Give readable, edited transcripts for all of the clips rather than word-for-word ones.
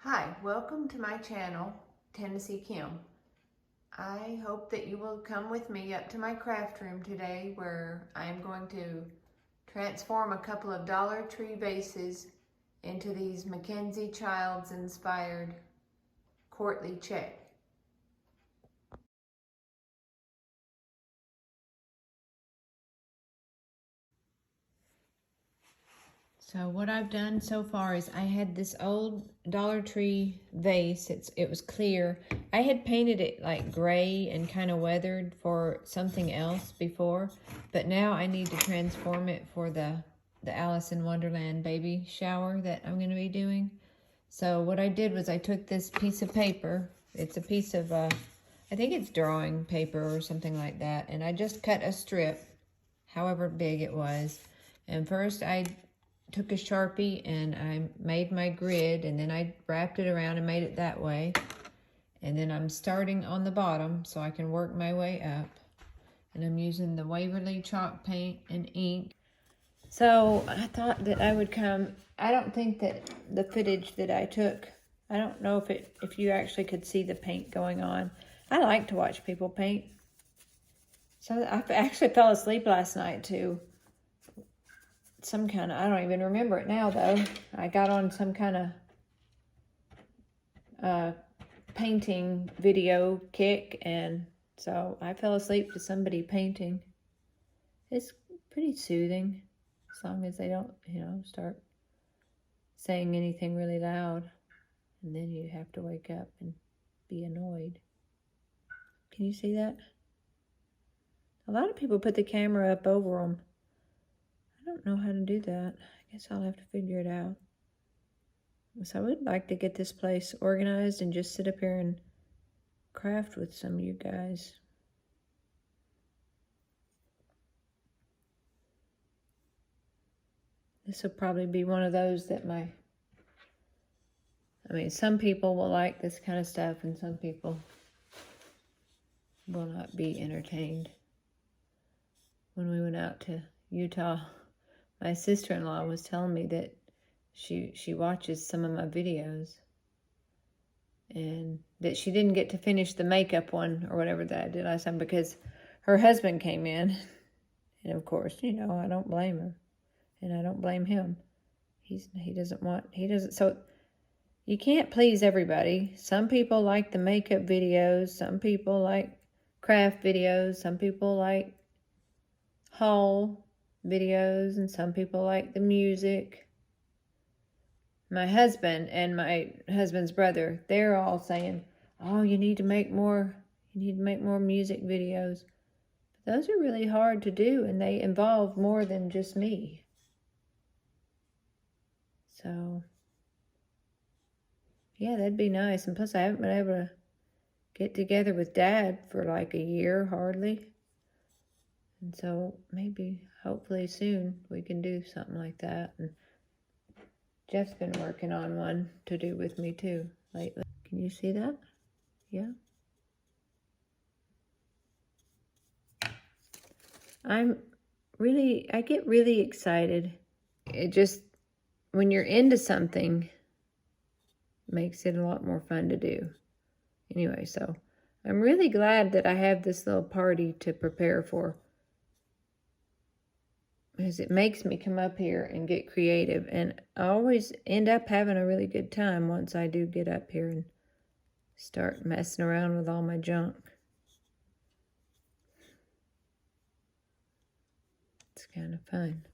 Hi, welcome to my channel, Tennessee Kim. I hope that you will come with me up to my craft room today where I am going to transform a couple of Dollar Tree vases into these Mackenzie Childs inspired courtly check. So what I've done so far is I had this old Dollar Tree vase. It was clear. I had painted it like gray and kind of weathered for something else before, but now I need to transform it for the Alice in Wonderland baby shower that I'm going to be doing. So what I did was I took this piece of paper. It's a piece of, I think it's drawing paper or something like that, and I just cut a strip, however big it was. And first I took a Sharpie and I made my grid, and then I wrapped it around and made it that way. And then I'm starting on the bottom so I can work my way up. And I'm using the Waverly chalk paint and ink. So I thought that I would come. I don't think that the footage that I took, I don't know if you actually could see the paint going on. I like to watch people paint. So I actually fell asleep last night too. Some kind of, I don't even remember it now though. I got on some kind of painting video kick, and so I fell asleep to somebody painting. It's pretty soothing as long as they don't, start saying anything really loud, and then you have to wake up and be annoyed. Can you see that? A lot of people put the camera up over them. I don't know how to do that. I guess I'll have to figure it out. So I would like to get this place organized and just sit up here and craft with some of you guys. This will probably be one of those that some people will like this kind of stuff and some people will not be entertained. When we went out to Utah, my sister-in-law was telling me that she watches some of my videos and that she didn't get to finish the makeup one or whatever that I did last time because her husband came in. And of course, I don't blame her. And I don't blame him. He doesn't, so you can't please everybody. Some people like the makeup videos. Some people like craft videos. Some people like haul videos. And some people like the music. My husband and my husband's brother, they're all saying, oh, you need to make more music videos. But those are really hard to do, and they involve more than just me. So, yeah, that'd be nice. And plus, I haven't been able to get together with Dad for like a year, hardly. And so maybe, hopefully soon, we can do something like that. And Jeff's been working on one to do with me too lately. Can you see that? Yeah. I get really excited. It just, when you're into something, makes it a lot more fun to do. Anyway, so I'm really glad that I have this little party to prepare for, because it makes me come up here and get creative, and I always end up having a really good time once I do get up here and start messing around with all my junk. It's kind of fun.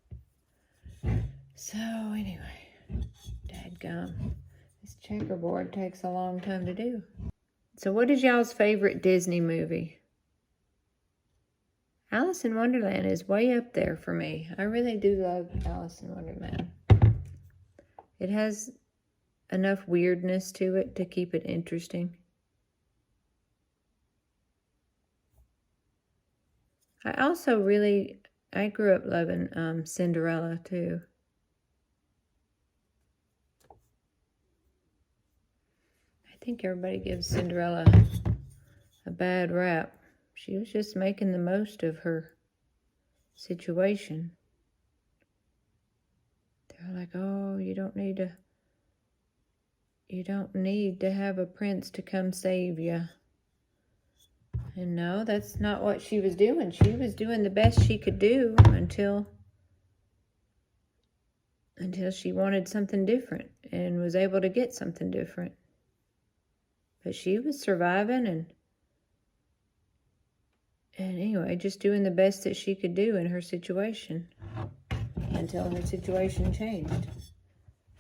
So anyway, dadgum, this checkerboard takes a long time to do. So what is y'all's favorite Disney movie? Alice in Wonderland is way up there for me. I really do love Alice in Wonderland. It has enough weirdness to it to keep it interesting. I grew up loving Cinderella too. I think everybody gives Cinderella a bad rap. She was just making the most of her situation. They're like, oh, you don't need to You don't need to have a prince to come save you. And no, that's not what she was doing. She was doing the best she could do until she wanted something different and was able to get something different. But she was surviving and anyway, just doing the best that she could do in her situation until her situation changed.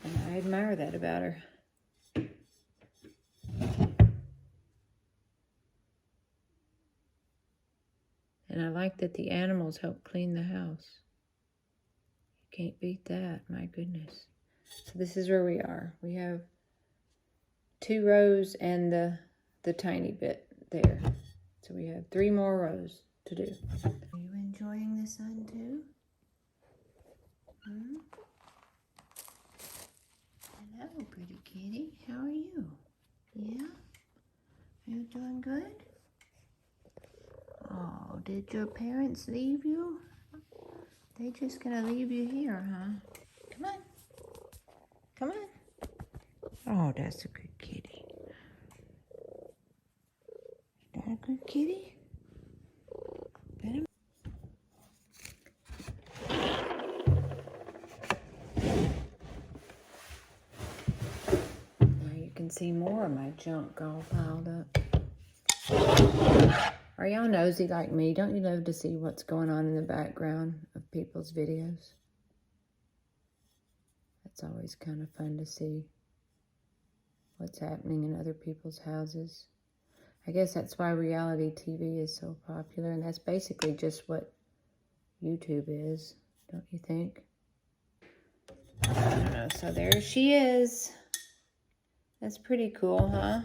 And I admire that about her. And I like that the animals help clean the house. You can't beat that, my goodness. So this is where we are. We have 2 rows and the tiny bit there. So we have 3 more rows to do. Are you enjoying the sun too? Hmm? Hello, pretty kitty. How are you? Yeah? Are you doing good? Oh, did your parents leave you? They just gonna leave you here, huh? Come on. Come on. Oh, that's a good kitty. Is that a good kitty? Pet him. Now you can see more of my junk all piled up. Are y'all nosy like me? Don't you love to see what's going on in the background of people's videos? It's always kind of fun to see what's happening in other people's houses. I guess that's why reality TV is so popular, and that's basically just what YouTube is, don't you think? I don't know. So there she is. That's pretty cool, huh?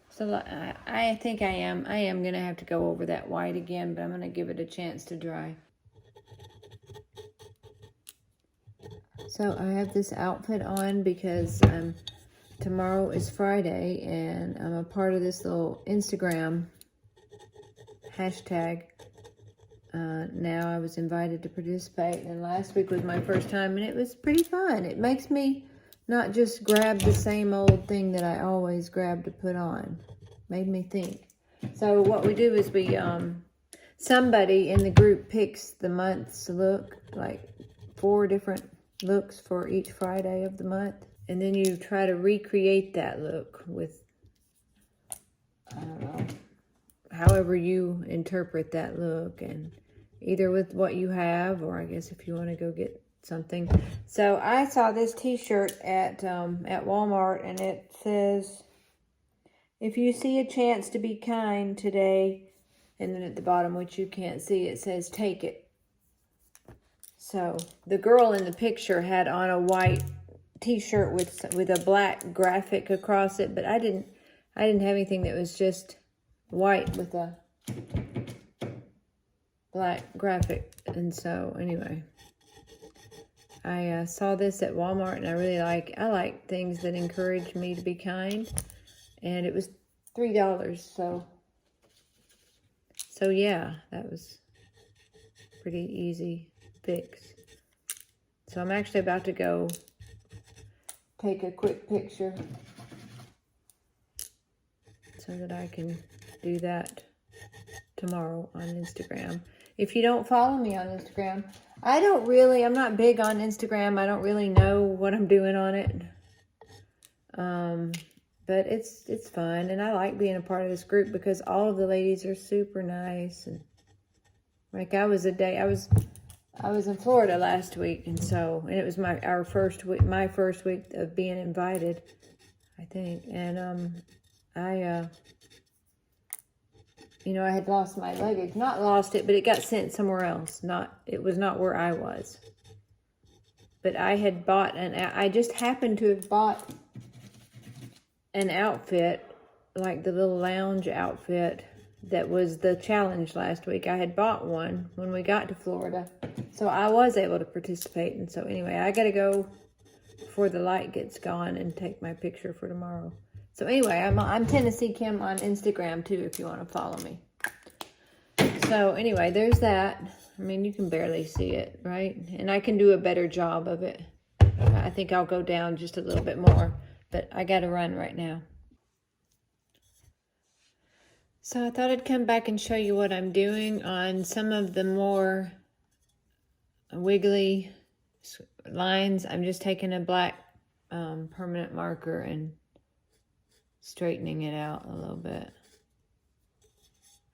So I think I am going to have to go over that white again, but I'm going to give it a chance to dry. So I have this outfit on because tomorrow is Friday, and I'm a part of this little Instagram hashtag. Now I was invited to participate, and last week was my first time, and it was pretty fun. It makes me not just grab the same old thing that I always grab to put on. Made me think. So what we do is we, somebody in the group picks the month's look, like 4 different looks for each Friday of the month. And then you try to recreate that look with, I don't know, however you interpret that look, and either with what you have, or I guess if you want to go get something. So I saw this t-shirt at Walmart, and it says, if you see a chance to be kind today, and then at the bottom, which you can't see, it says take it. So the girl in the picture had on a white t-shirt with a black graphic across it, but I didn't have anything that was just white with a black graphic. And so anyway, I saw this at Walmart, and I like things that encourage me to be kind, and it was $3. So yeah, that was pretty easy fix. So I'm actually about to go take a quick picture so that I can do that tomorrow on Instagram. If you don't follow me on Instagram, I'm not big on Instagram. I don't really know what I'm doing on it. But it's fun, and I like being a part of this group because all of the ladies are super nice. And like I was in Florida last week, and it was my first week of being invited, I think. And I had lost my luggage. Not lost it, but it got sent somewhere else. It was not where I was. But I just happened to have bought an outfit, like the little lounge outfit that was the challenge last week. I had bought one when we got to Florida, so I was able to participate. And so anyway, I got to go before the light gets gone and take my picture for tomorrow. So anyway, I'm Tennessee Kim on Instagram too, if you want to follow me. So anyway, there's that. I mean, you can barely see it, right? And I can do a better job of it. I think I'll go down just a little bit more but I gotta run right now. So I thought I'd come back and show you what I'm doing on some of the more wiggly lines. I'm just taking a black permanent marker and straightening it out a little bit.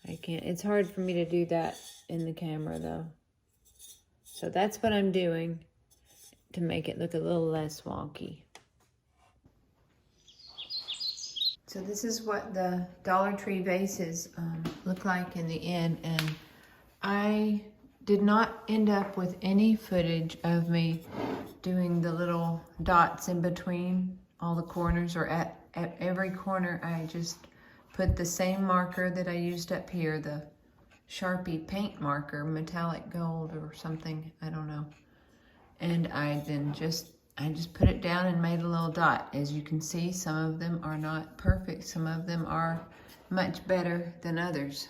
It's hard for me to do that in the camera though. So that's what I'm doing to make it look a little less wonky. So this is what the Dollar Tree vases look like in the end, and I did not end up with any footage of me doing the little dots in between all the corners, or at every corner. I just put the same marker that I used up here, the Sharpie paint marker, metallic gold or something, I don't know. And I just put it down and made a little dot. As you can see, some of them are not perfect. Some of them are much better than others.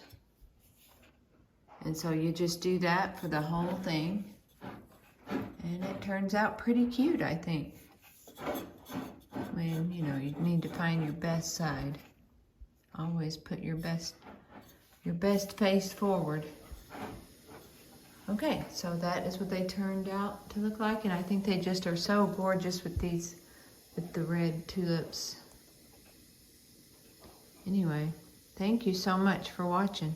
And so you just do that for the whole thing. And it turns out pretty cute, I think. When, you know, you need to find your best side. Always put your best face forward. Okay, so that is what they turned out to look like, and I think they just are so gorgeous with the red tulips. Anyway, thank you so much for watching.